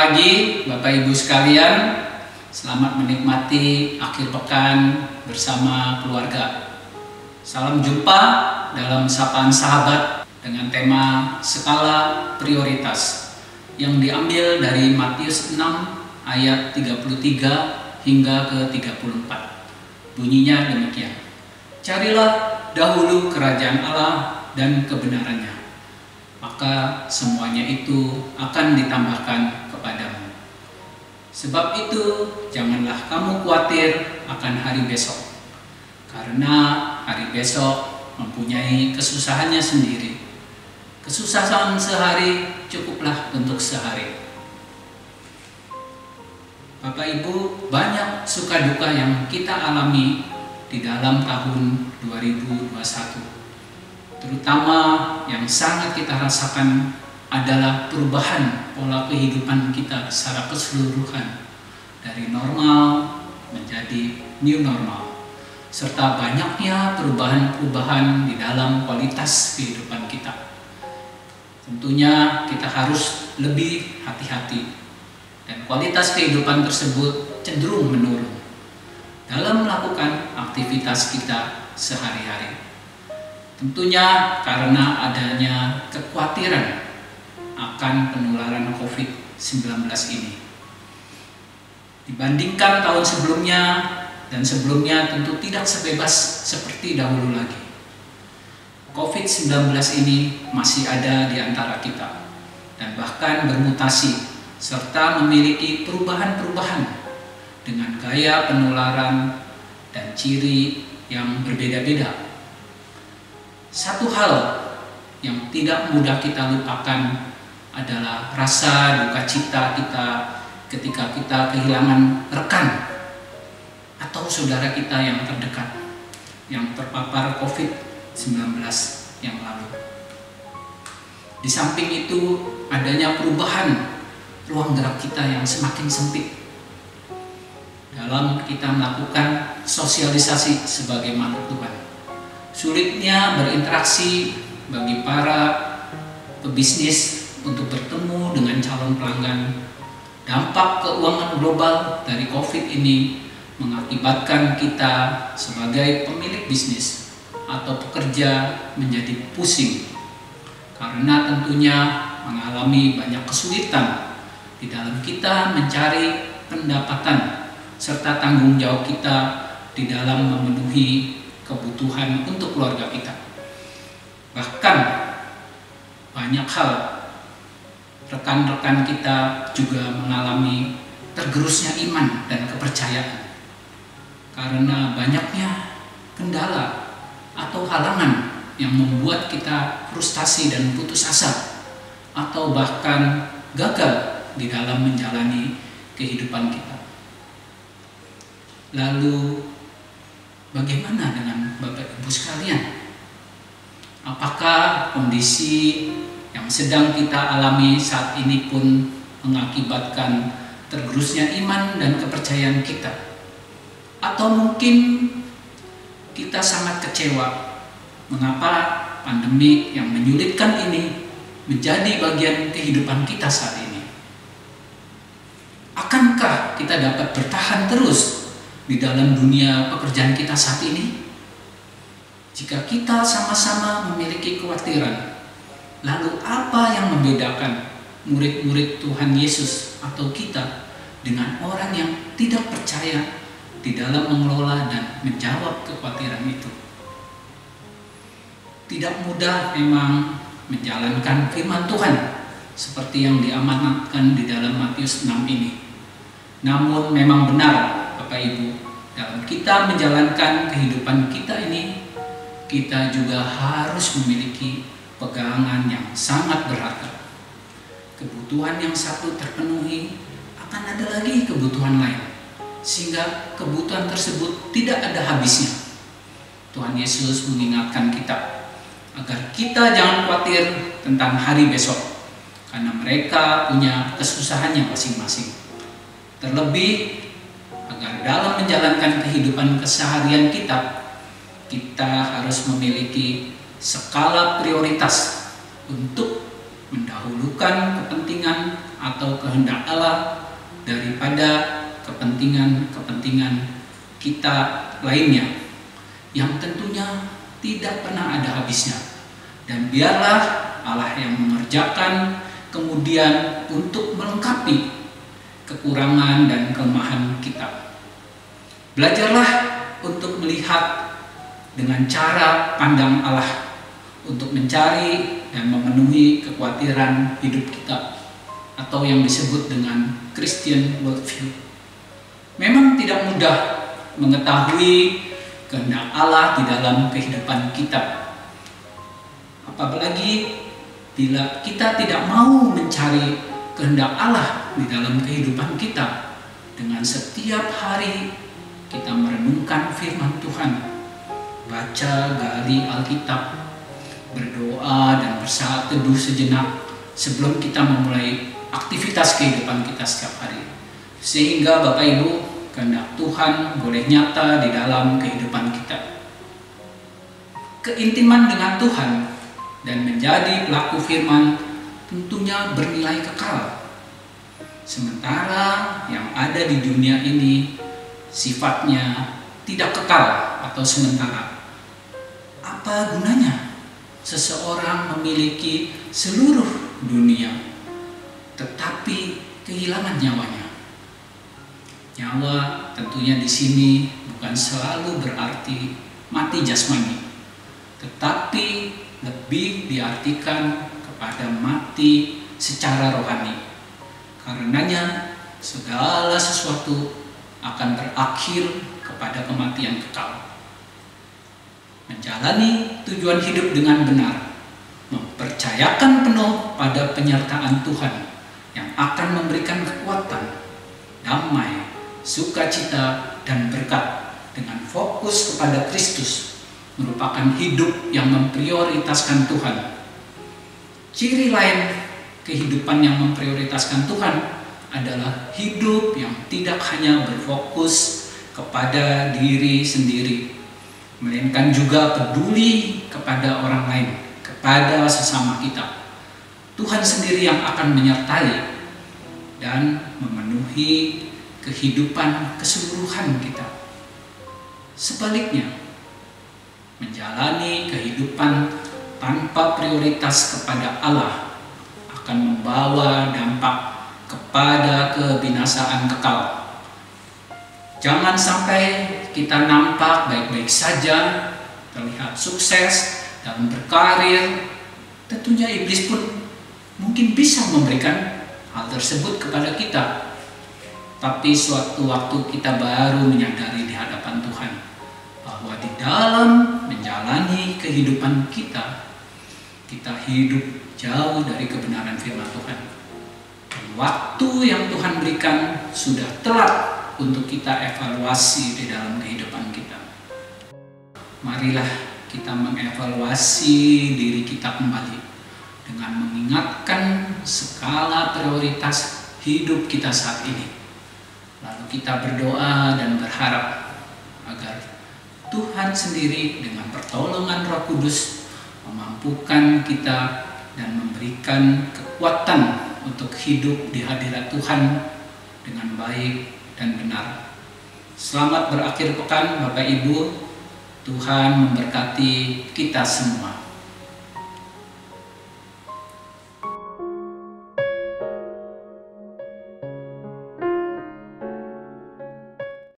pagi Bapak Ibu sekalian. Selamat menikmati akhir pekan bersama keluarga. Salam jumpa dalam sapaan sahabat dengan tema skala prioritas yang diambil dari Matius 6 ayat 33 hingga ke 34. Bunyinya demikian. Carilah dahulu kerajaan Allah dan kebenarannya, maka semuanya itu akan ditambahkan kepadamu. Sebab itu janganlah kamu khawatir akan hari besok, karena hari besok mempunyai kesusahannya sendiri. Kesusahan sehari cukuplah untuk sehari. Bapak Ibu, banyak suka duka yang kita alami di dalam tahun 2021. Terutama yang sangat kita rasakan adalah perubahan pola kehidupan kita secara keseluruhan, dari normal menjadi new normal, serta banyaknya perubahan-perubahan di dalam kualitas kehidupan kita. Tentunya kita harus lebih hati-hati, dan kualitas kehidupan tersebut cenderung menurun dalam melakukan aktivitas kita sehari-hari. Tentunya karena adanya kekhawatiran akan penularan COVID-19 ini. Dibandingkan tahun sebelumnya dan sebelumnya tentu tidak sebebas seperti dahulu lagi. COVID-19 ini masih ada di antara kita dan bahkan bermutasi serta memiliki perubahan-perubahan dengan gaya penularan dan ciri yang berbeda-beda. Satu hal yang tidak mudah kita lupakan adalah rasa duka cita kita ketika kita kehilangan rekan atau saudara kita yang terdekat yang terpapar COVID-19 yang lalu. Di samping itu, adanya perubahan ruang gerak kita yang semakin sempit dalam kita melakukan sosialisasi sebagai makhluk Tuhan. Sulitnya berinteraksi bagi para pebisnis untuk bertemu dengan calon pelanggan. Dampak keuangan global dari COVID ini mengakibatkan kita sebagai pemilik bisnis atau pekerja menjadi pusing, karena tentunya mengalami banyak kesulitan di dalam kita mencari pendapatan serta tanggung jawab kita di dalam memenuhi kebutuhan untuk keluarga kita. Bahkan banyak hal rekan-rekan kita juga mengalami tergerusnya iman dan kepercayaan karena banyaknya kendala atau halangan yang membuat kita frustasi dan putus asa atau bahkan gagal di dalam menjalani kehidupan kita. Lalu bagaimana dengan Bapak Ibu sekalian? Apakah kondisi yang sedang kita alami saat ini pun mengakibatkan tergerusnya iman dan kepercayaan kita? Atau mungkin kita sangat kecewa mengapa pandemi yang menyulitkan ini menjadi bagian kehidupan kita saat ini? Akankah kita dapat bertahan terus di dalam dunia pekerjaan kita saat ini? Jika kita sama-sama memiliki kekhawatiran, lalu apa yang membedakan murid-murid Tuhan Yesus atau kita dengan orang yang tidak percaya di dalam mengelola dan menjawab kekhawatiran itu? Tidak mudah memang menjalankan firman Tuhan seperti yang diamanatkan di dalam Matius 6 ini. Namun memang benar Bapak Ibu, dalam kita menjalankan kehidupan kita ini, kita juga harus memiliki pegangan yang sangat berharga. Kebutuhan yang satu terpenuhi, akan ada lagi kebutuhan lain, sehingga kebutuhan tersebut tidak ada habisnya. Tuhan Yesus mengingatkan kita agar kita jangan khawatir tentang hari besok, karena mereka punya kesusahannya masing-masing. Terlebih agar dalam menjalankan kehidupan keseharian kita harus memiliki skala prioritas untuk mendahulukan kepentingan atau kehendak Allah daripada kepentingan-kepentingan kita lainnya yang tentunya tidak pernah ada habisnya. Dan biarlah Allah yang mengerjakan kemudian untuk melengkapi kekurangan dan kelemahan kita. Belajarlah untuk melihat dengan cara pandang Allah, untuk mencari dan memenuhi kekhawatiran hidup kita, atau yang disebut dengan Christian worldview. Memang tidak mudah mengetahui kehendak Allah di dalam kehidupan kita, apalagi bila kita tidak mau mencari kehendak Allah di dalam kehidupan kita. Dengan setiap hari kita merenungkan firman Tuhan, baca gali Alkitab, berdoa dan bersaat teduh sejenak sebelum kita memulai aktivitas kehidupan kita setiap hari, sehingga Bapak Ibu, kehendak Tuhan boleh nyata di dalam kehidupan kita. Keintiman dengan Tuhan dan menjadi pelaku firman tentunya bernilai kekal. Sementara yang ada di dunia ini sifatnya tidak kekal atau sementara. Apa gunanya seseorang memiliki seluruh dunia tetapi kehilangan nyawanya? Nyawa tentunya di sini bukan selalu berarti mati jasmani, tetapi lebih diartikan kepada mati secara rohani. Karenanya segala sesuatu akan berakhir kepada kematian kekal. Menjalani tujuan hidup dengan benar, mempercayakan penuh pada penyertaan Tuhan yang akan memberikan kekuatan, damai, sukacita, dan berkat dengan fokus kepada Kristus merupakan hidup yang memprioritaskan Tuhan. Ciri lain kehidupan yang memprioritaskan Tuhan adalah hidup yang tidak hanya berfokus kepada diri sendiri, melainkan juga peduli kepada orang lain, kepada sesama kita. Tuhan sendiri yang akan menyertai dan memenuhi kehidupan keseluruhan kita. Sebaliknya, menjalani kehidupan tanpa prioritas kepada Allah akan membawa dampak kepada kebinasaan kekal. Jangan sampai kita nampak baik-baik saja, terlihat sukses dalam berkarir. Tentunya iblis pun mungkin bisa memberikan hal tersebut kepada kita. Tapi suatu waktu kita baru menyadari di hadapan Tuhan bahwa di dalam menjalani kehidupan kita, kita hidup jauh dari kebenaran firman Tuhan. Dan waktu yang Tuhan berikan sudah telat untuk kita evaluasi di dalam kehidupan kita. Marilah kita mengevaluasi diri kita kembali dengan mengingatkan skala prioritas hidup kita saat ini. Lalu kita berdoa dan berharap agar Tuhan sendiri dengan pertolongan Roh Kudus memampukan kita dan memberikan kekuatan untuk hidup di hadirat Tuhan dengan baik dan benar. Selamat berakhir pekan Bapak Ibu. Tuhan memberkati kita semua.